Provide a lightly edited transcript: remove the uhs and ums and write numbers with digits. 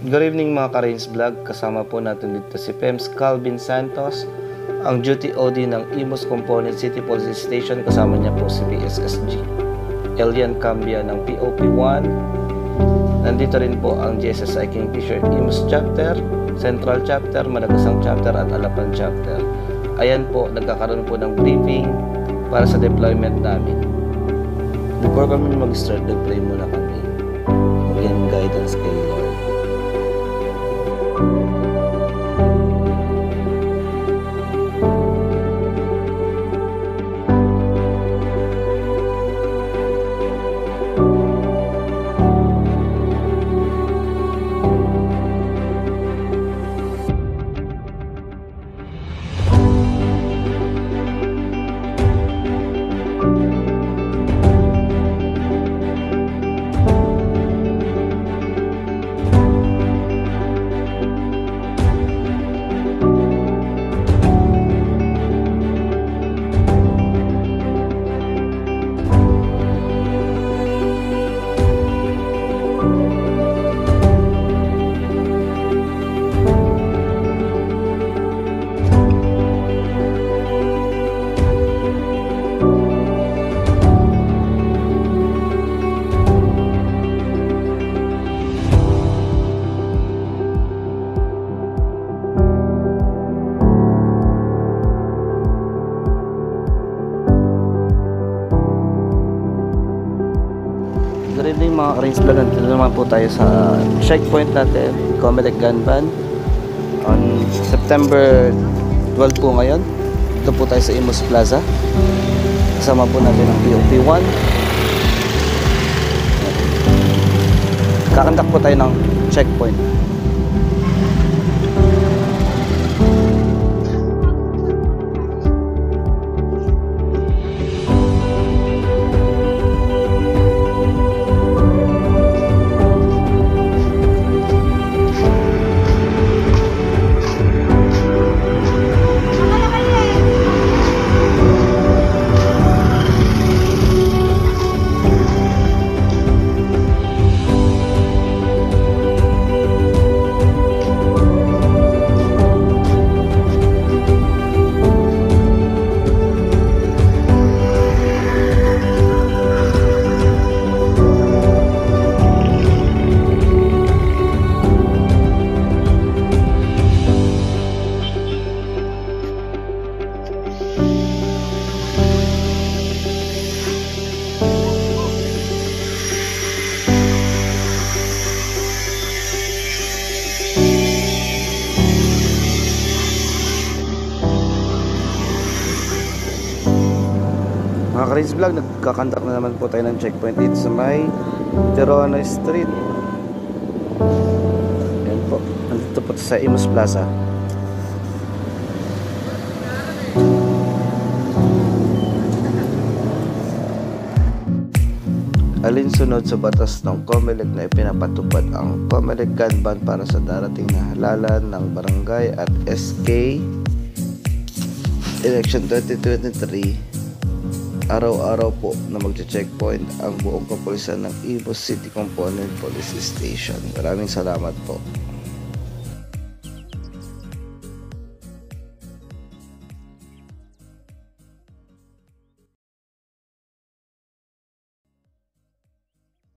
Good evening mga ka-Rains Vlog, kasama po natin dito si Pems Calvin Santos, ang Duty OD ng Imus Component City Police Station. Kasama niya po si PSSG Elian Cambia ng POP1. Nandito rin po ang JSSI Kingfisher Imus Chapter, Central Chapter, Madagasang Chapter at Alapan Chapter. Ayan po, nagkakaroon po ng briefing para sa deployment namin. Before kami mag-start, nag-pray muna kami. Again, guidance kay Lord. Good evening mga ka-Rains Vlog, nandito naman po tayo sa checkpoint natin, Comelec Gunban on September 12 po ngayon. Dito po tayo sa Imus Plaza, kasama po natin ang POP1. Kakandak po tayo ng checkpoint. Mga ka-Rains Vlog, nagkakandak na naman po tayo ng checkpoint dito sa may Terono Street. Ayan po, nandito po sa Imus Plaza. Alinsunod sa batas ng Comelec na ipinapatupad ang Comelec Gunban para sa darating na halalan ng barangay at SK Election 2023. Araw-araw po na magche-checkpoint ang buong kapulisan ng Imus City Component Police Station. Maraming salamat po.